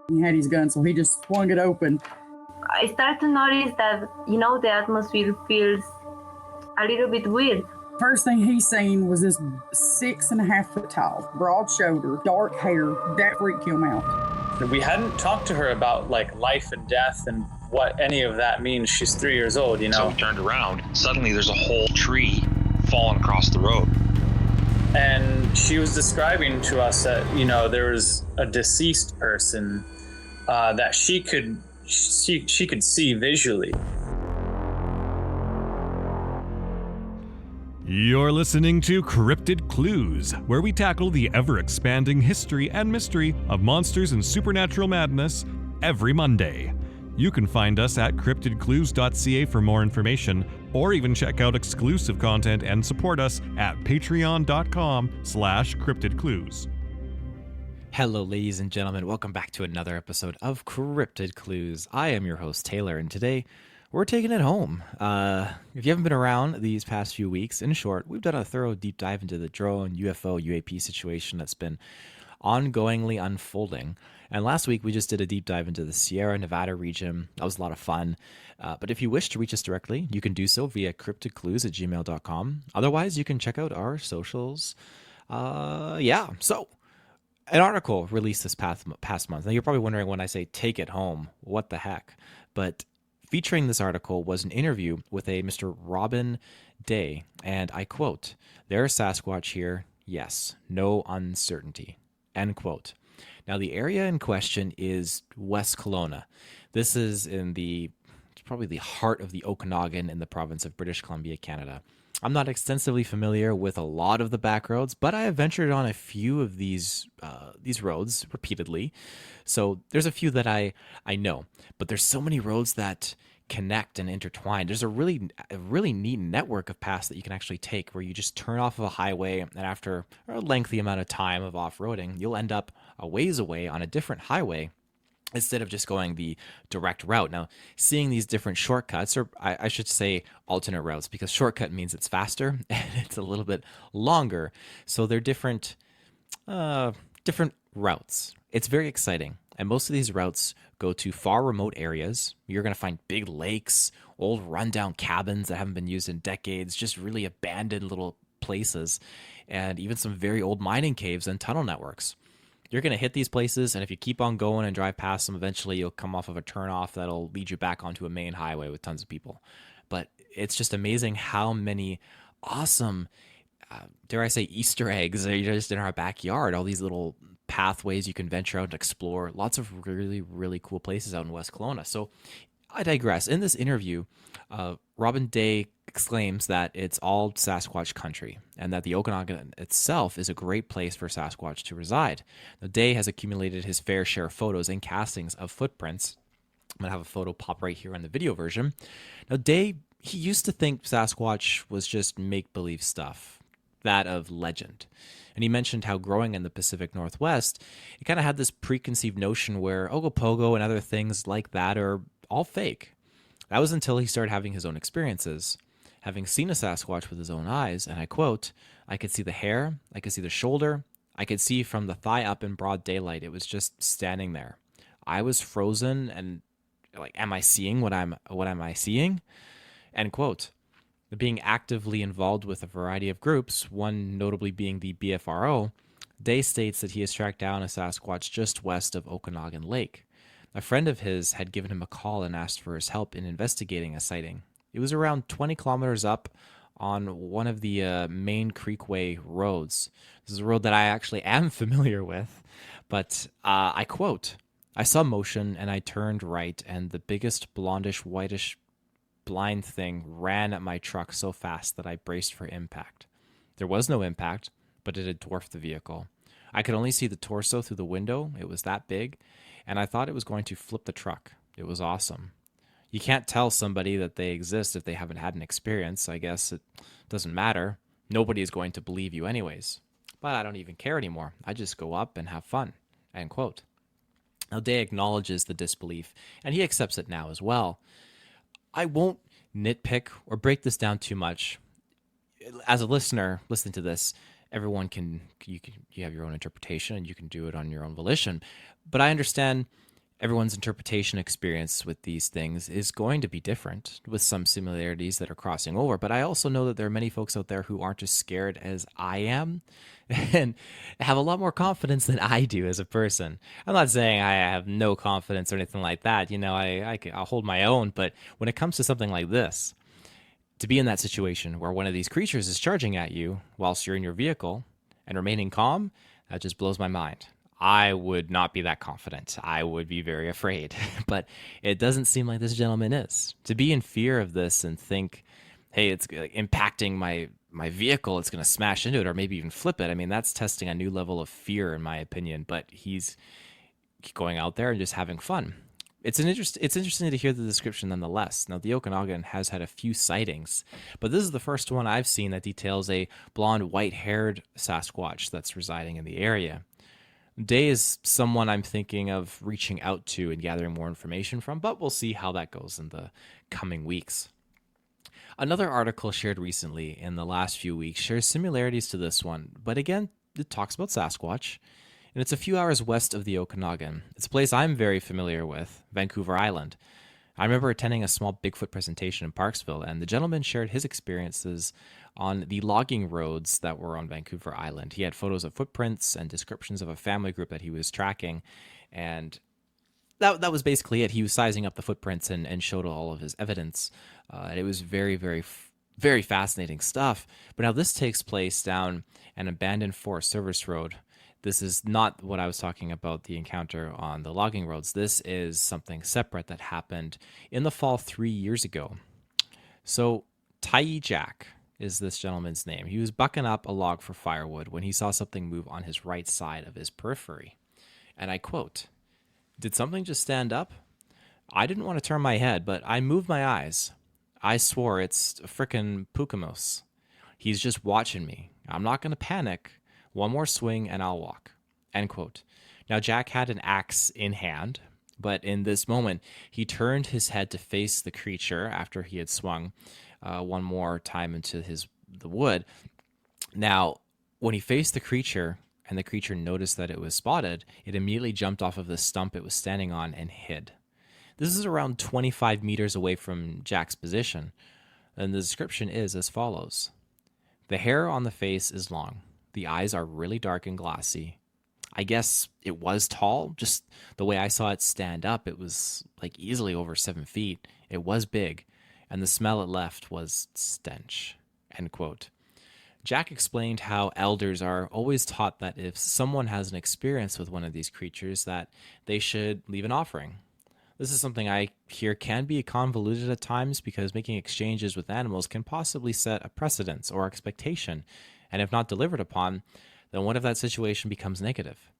He had his gun, so he just swung it open. I start to notice that, the atmosphere feels a little bit weird. First thing he seen was this 6.5 foot tall, broad shoulder, dark hair. That freaked him out. We hadn't talked to her about like life and death and what any of that means. She's 3 years old, So we turned around. Suddenly there's a whole tree falling across the road. And she was describing to us that, there was a deceased person that she could see visually. You're listening to Cryptid Clues, where we tackle the ever-expanding history and mystery of monsters and supernatural madness every Monday. You can find us at CryptidClues.ca for more information, or even check out exclusive content and support us at patreon.com/CryptidClues. Hello, ladies and gentlemen. Welcome back to another episode of Cryptid Clues. I am your host, Taylor, and today we're taking it home. If you haven't been around these past few weeks, in short, we've done a thorough deep dive into the drone, UFO, UAP situation that's been ongoingly unfolding. And last week, we just did a deep dive into the Sierra Nevada region. That was a lot of fun. But if you wish to reach us directly, you can do so via cryptidclues@gmail.com. Otherwise, you can check out our socials. So an article released this past month. Now, you're probably wondering when I say take it home, what the heck? But featuring this article was an interview with a Mr. Reuben Day, and I quote, "There's Sasquatch here, yes, no uncertainty," end quote. Now, the area in question is West Kelowna. This is probably the heart of the Okanagan in the province of British Columbia, Canada. I'm not extensively familiar with a lot of the back roads, but I have ventured on a few of these roads repeatedly. So there's a few that I know, but there's so many roads that connect and intertwine. There's a really neat network of paths that you can actually take where you just turn off of a highway, and after a lengthy amount of time of off-roading, you'll end up a ways away on a different highway instead of just going the direct route. Now, seeing these different shortcuts, or I should say alternate routes, because shortcut means it's faster and it's a little bit longer. So they're different routes. It's very exciting. And most of these routes go to far remote areas. You're going to find big lakes, old rundown cabins that haven't been used in decades, just really abandoned little places, and even some very old mining caves and tunnel networks. You're going to hit these places, and if you keep on going and drive past them, eventually you'll come off of a turnoff that'll lead you back onto a main highway with tons of people. But it's just amazing how many awesome, dare I say, Easter eggs are just in our backyard. All these little pathways you can venture out and explore. Lots of really, really cool places out in West Kelowna. So I digress. In this interview, Reuben Day exclaims that it's all Sasquatch country and that the Okanagan itself is a great place for Sasquatch to reside. Now, Day has accumulated his fair share of photos and castings of footprints. I'm going to have a photo pop right here on the video version. Now, Day, he used to think Sasquatch was just make-believe stuff, that of legend. And he mentioned how growing in the Pacific Northwest, he kind of had this preconceived notion where Ogopogo and other things like that are all fake. That was until he started having his own experiences. Having seen a Sasquatch with his own eyes, and I quote, "I could see the hair, I could see the shoulder, I could see from the thigh up in broad daylight. It was just standing there. I was frozen and like, am I seeing what am I seeing?" End quote. Being actively involved with a variety of groups, one notably being the BFRO, Day states that he has tracked down a Sasquatch just west of Okanagan Lake. A friend of his had given him a call and asked for his help in investigating a sighting. It was around 20 kilometers up on one of the main Creekway roads. This is a road that I actually am familiar with, but I quote, "I saw motion and I turned right, and the biggest blondish, whitish blind thing ran at my truck so fast that I braced for impact. There was no impact, but it had dwarfed the vehicle. I could only see the torso through the window. It was that big, and I thought it was going to flip the truck. It was awesome. You can't tell somebody that they exist if they haven't had an experience. I guess it doesn't matter. Nobody is going to believe you anyways. But I don't even care anymore. I just go up and have fun." End quote. Now, Day acknowledges the disbelief, and he accepts it now as well. I won't nitpick or break this down too much. As a listener, listening to this, you have your own interpretation and you can do it on your own volition. But I understand Everyone's interpretation experience with these things is going to be different, with some similarities that are crossing over. But I also know that there are many folks out there who aren't as scared as I am and have a lot more confidence than I do as a person. I'm not saying I have no confidence or anything like that. You know, I'll hold my own. But when it comes to something like this, to be in that situation where one of these creatures is charging at you whilst you're in your vehicle and remaining calm, that just blows my mind. I would not be that confident. I would be very afraid. But it doesn't seem like this gentleman is. To be in fear of this and think, hey, it's impacting my vehicle, it's going to smash into it or maybe even flip it. I mean, that's testing a new level of fear, in my opinion. But he's going out there and just having fun. It's interesting to hear the description nonetheless. Now, the Okanagan has had a few sightings, but this is the first one I've seen that details a blonde, white-haired Sasquatch that's residing in the area. Day is someone I'm thinking of reaching out to and gathering more information from, but we'll see how that goes in the coming weeks. Another article shared recently in the last few weeks shares similarities to this one, but again, it talks about Sasquatch, and it's a few hours west of the Okanagan. It's a place I'm very familiar with, Vancouver Island. I remember attending a small Bigfoot presentation in Parksville, and the gentleman shared his experiences on the logging roads that were on Vancouver Island. He had photos of footprints and descriptions of a family group that he was tracking, and that was basically it. He was sizing up the footprints and showed all of his evidence. It was very, very, very fascinating stuff. But now this takes place down an abandoned Forest Service road. This is not what I was talking about, the encounter on the logging roads. This is something separate that happened in the fall 3 years ago. So Tyee Jack is this gentleman's name. He was bucking up a log for firewood when he saw something move on his right side of his periphery. And I quote, "Did something just stand up? I didn't want to turn my head, but I moved my eyes. I swore it's a frickin' Pukamos. He's just watching me. I'm not going to panic. One more swing and I'll walk." End quote. Now, Jack had an axe in hand, but in this moment, he turned his head to face the creature after he had swung one more time into the wood. Now, when he faced the creature and the creature noticed that it was spotted, it immediately jumped off of the stump it was standing on and hid. This is around 25 meters away from Jack's position, and the description is as follows. The hair on the face is long. The eyes are really dark and glassy. I guess it was tall, just the way I saw it stand up. It was like easily over 7 feet. It was big, and the smell it left was stench. End quote. Jack explained how elders are always taught that if someone has an experience with one of these creatures, that they should leave an offering. This is something I hear can be convoluted at times because making exchanges with animals can possibly set a precedence or expectation, and if not delivered upon, then what if that situation becomes negative?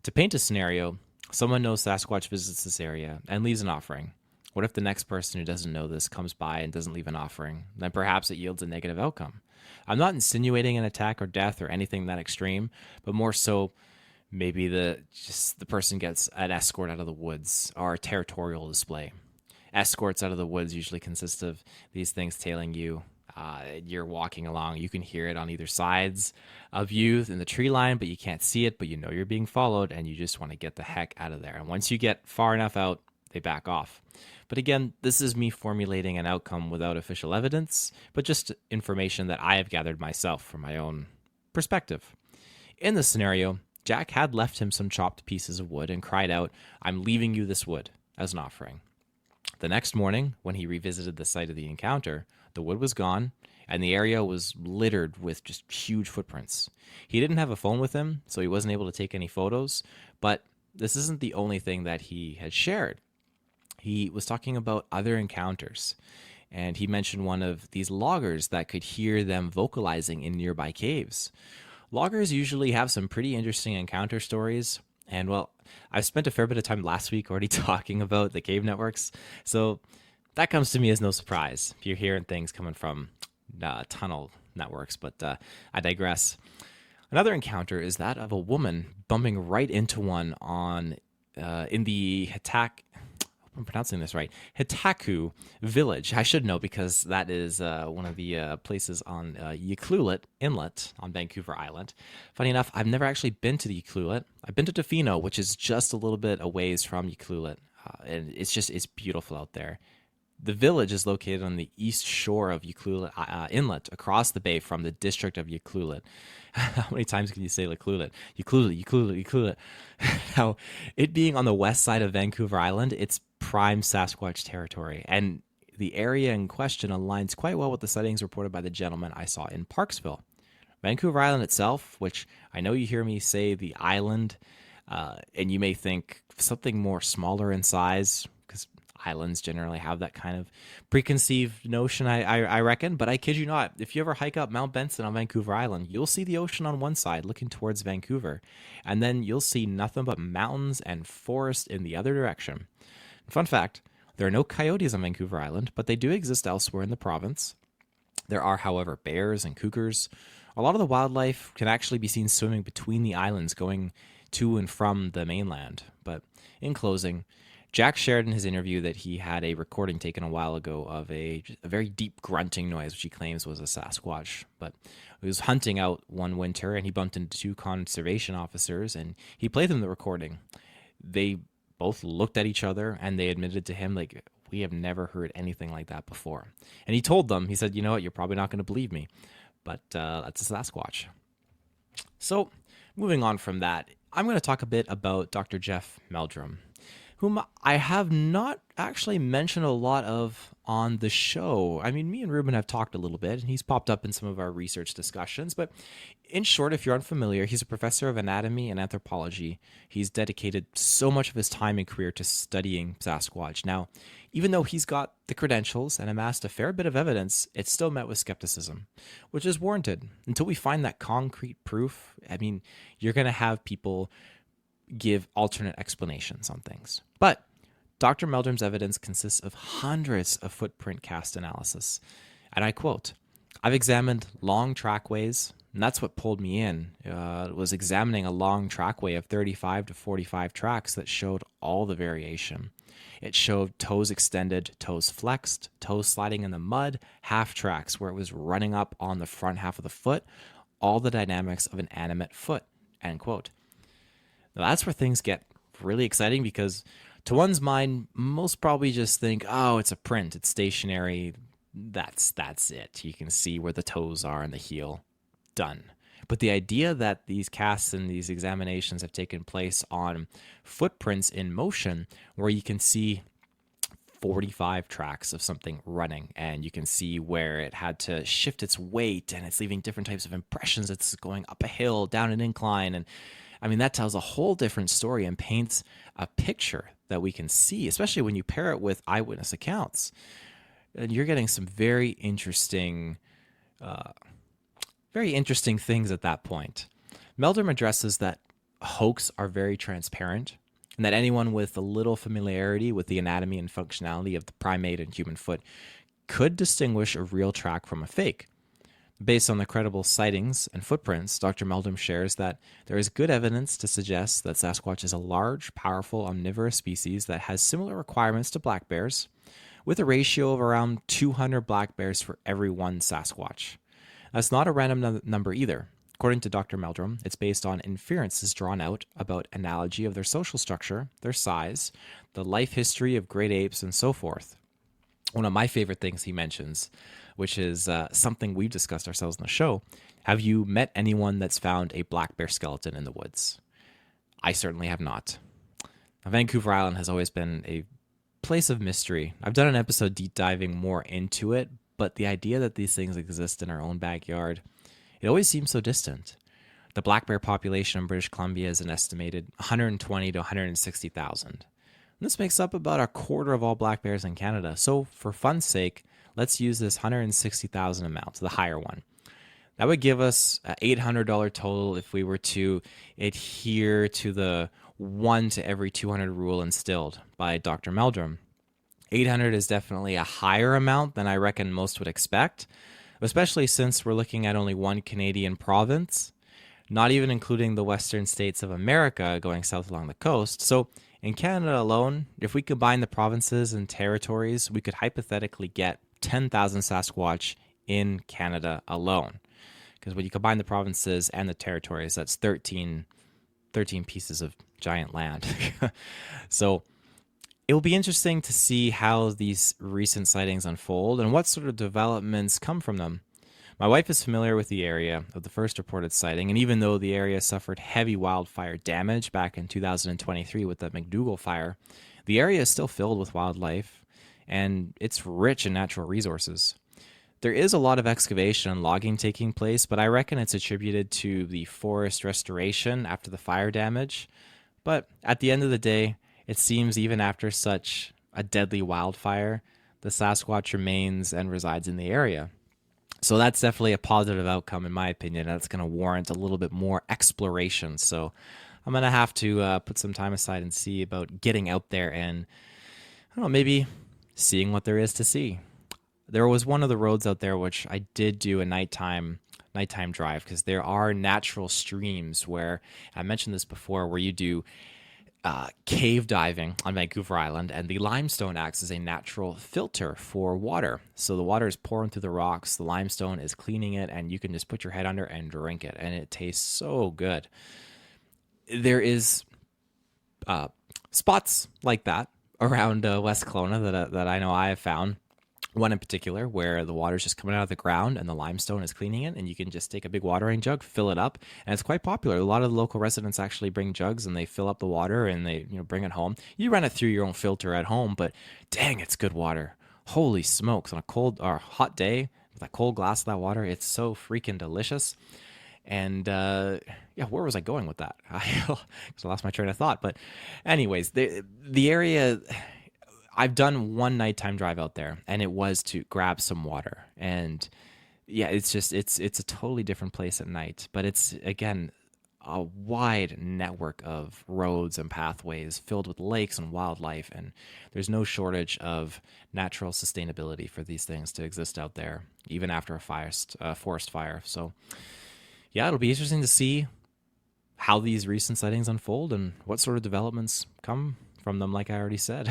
To paint a scenario, someone knows Sasquatch visits this area and leaves an offering. What if the next person who doesn't know this comes by and doesn't leave an offering? Then perhaps it yields a negative outcome. I'm not insinuating an attack or death or anything that extreme, but more so maybe the person gets an escort out of the woods or a territorial display. Escorts out of the woods usually consist of these things tailing you. You're walking along. You can hear it on either sides of you in the tree line, but you can't see it, but you know you're being followed, and you just want to get the heck out of there. And once you get far enough out, they back off. But again, this is me formulating an outcome without official evidence, but just information that I have gathered myself from my own perspective. In this scenario, Jack had left him some chopped pieces of wood and cried out, "I'm leaving you this wood," as an offering. The next morning, when he revisited the site of the encounter, the wood was gone, and the area was littered with just huge footprints. He didn't have a phone with him, so he wasn't able to take any photos, but this isn't the only thing that he had shared. He was talking about other encounters, and he mentioned one of these loggers that could hear them vocalizing in nearby caves. Loggers usually have some pretty interesting encounter stories, and well, I've spent a fair bit of time last week already talking about the cave networks, so that comes to me as no surprise if you're hearing things coming from tunnel networks, but I digress. Another encounter is that of a woman bumping right into one in the I'm pronouncing this right, Hitaku Village. I should know because that is one of the places on Ucluelet Inlet on Vancouver Island. Funny enough, I've never actually been to the Ucluelet. I've been to Tofino, which is just a little bit a ways from Ucluelet, and it's beautiful out there. The village is located on the east shore of Ucluelet Inlet, across the bay from the district of Ucluelet. How many times can you say Ucluelet? Ucluelet. Now, it being on the west side of Vancouver Island, it's prime Sasquatch territory, and the area in question aligns quite well with the sightings reported by the gentleman I saw in Parksville. Vancouver Island itself, which I know you hear me say the island, and you may think something more smaller in size, because islands generally have that kind of preconceived notion, I reckon. But I kid you not, if you ever hike up Mount Benson on Vancouver Island, you'll see the ocean on one side looking towards Vancouver. And then you'll see nothing but mountains and forest in the other direction. Fun fact, there are no coyotes on Vancouver Island, but they do exist elsewhere in the province. There are, however, bears and cougars. A lot of the wildlife can actually be seen swimming between the islands going to and from the mainland. But in closing, Jack shared in his interview that he had a recording taken a while ago of a very deep grunting noise, which he claims was a Sasquatch. But he was hunting out one winter, and he bumped into 2 conservation officers, and he played them the recording. They both looked at each other, and they admitted to him, like, we have never heard anything like that before. And he told them, he said, you know what, you're probably not going to believe me, but that's a Sasquatch. So, moving on from that, I'm going to talk a bit about Dr. Jeff Meldrum, whom I have not actually mentioned a lot of on the show. I mean, me and Reuben have talked a little bit, and he's popped up in some of our research discussions. But in short, if you're unfamiliar, he's a professor of anatomy and anthropology. He's dedicated so much of his time and career to studying Sasquatch. Now, even though he's got the credentials and amassed a fair bit of evidence, it's still met with skepticism, which is warranted. Until we find that concrete proof, I mean, you're going to have people give alternate explanations on things. But Dr. Meldrum's evidence consists of hundreds of footprint cast analysis. And I quote, I've examined long trackways, and that's what pulled me in. Was examining a long trackway of 35 to 45 tracks that showed all the variation. It showed toes extended, toes flexed, toes sliding in the mud, half tracks where it was running up on the front half of the foot, all the dynamics of an animate foot, end quote. Now that's where things get really exciting, because to one's mind, most probably just think, oh, it's a print, it's stationary, that's it. You can see where the toes are and the heel. Done. But the idea that these casts and these examinations have taken place on footprints in motion, where you can see 45 tracks of something running, and you can see where it had to shift its weight, and it's leaving different types of impressions. It's going up a hill, down an incline, and I mean, that tells a whole different story and paints a picture that we can see, especially when you pair it with eyewitness accounts. And you're getting some very interesting things at that point. Meldrum addresses that hoax are very transparent, and that anyone with a little familiarity with the anatomy and functionality of the primate and human foot could distinguish a real track from a fake. Based on the credible sightings and footprints, Dr. Meldrum shares that there is good evidence to suggest that Sasquatch is a large, powerful, omnivorous species that has similar requirements to black bears, with a ratio of around 200 black bears for every one Sasquatch. That's not a random number either. According to Dr. Meldrum, it's based on inferences drawn out about analogy of their social structure, their size, the life history of great apes, and so forth. One of my favorite things he mentions, which is something we've discussed ourselves in the show. Have you met anyone that's found a black bear skeleton in the woods? I certainly have not. Now, Vancouver Island has always been a place of mystery. I've done an episode deep diving more into it, but the idea that these things exist in our own backyard, it always seems so distant. The black bear population in British Columbia is an estimated 120 to 160,000. This makes up about a quarter of all black bears in Canada. So for fun's sake, let's use this 160,000 amount, the higher one. That would give us an $800 total if we were to adhere to the 1 to every 200 rule instilled by Dr. Meldrum. 800 is definitely a higher amount than I reckon most would expect, especially since we're looking at only one Canadian province. not even including the western states of America going south along the coast. So in Canada alone, if we combine the provinces and territories, we could hypothetically get 10,000 Sasquatch in Canada alone. Because when you combine the provinces and the territories, that's 13 pieces of giant land. So it will be interesting to see how these recent sightings unfold and what sort of developments come from them. My wife is familiar with the area of the first reported sighting, and even though the area suffered heavy wildfire damage back in 2023 with the McDougal fire, the area is still filled with wildlife, and it's rich in natural resources. There is a lot of excavation and logging taking place, but I reckon it's attributed to the forest restoration after the fire damage. But at the end of the day, it seems even after such a deadly wildfire, the Sasquatch remains and resides in the area. So that's definitely a positive outcome, in my opinion. That's going to warrant a little bit more exploration. So I'm going to have to put some time aside and see about getting out there and, I don't know, maybe seeing what there is to see. There was one of the roads out there which I did do a nighttime drive, because there are natural streams where, I mentioned this before, where you do cave diving on Vancouver Island, and the limestone acts as a natural filter for water. So the water is pouring through the rocks, the limestone is cleaning it, and you can just put your head under and drink it, and it tastes so good. There is spots like that around West Kelowna that I know I have found. One in particular where the water's just coming out of the ground and the limestone is cleaning it, and you can just take a big watering jug, fill it up, and it's quite popular. A lot of the local residents actually bring jugs and they fill up the water and they bring it home. You run it through your own filter at home, but dang, it's good water. Holy smokes, on a cold or hot day with a cold glass of that water, it's so freaking delicious. And where was I going with that? Because I lost my train of thought. But anyways, the area, I've done one nighttime drive out there, and it was to grab some water. And yeah, it's a totally different place at night. But it's, again, a wide network of roads and pathways filled with lakes and wildlife. And there's no shortage of natural sustainability for these things to exist out there, even after a forest fire. So yeah, it'll be interesting to see how these recent sightings unfold and what sort of developments come from them, like I already said.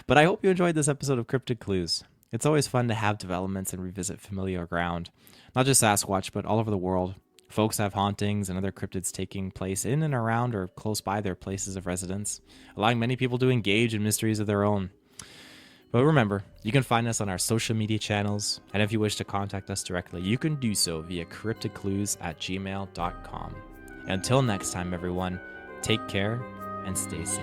But I hope you enjoyed this episode of Cryptid Clues. It's always fun to have developments and revisit familiar ground. Not just Sasquatch, but all over the world. Folks have hauntings and other cryptids taking place in and around or close by their places of residence, allowing many people to engage in mysteries of their own. But remember, you can find us on our social media channels, and if you wish to contact us directly, you can do so via CryptidClues@gmail.com. Until next time, everyone, take care and stay safe.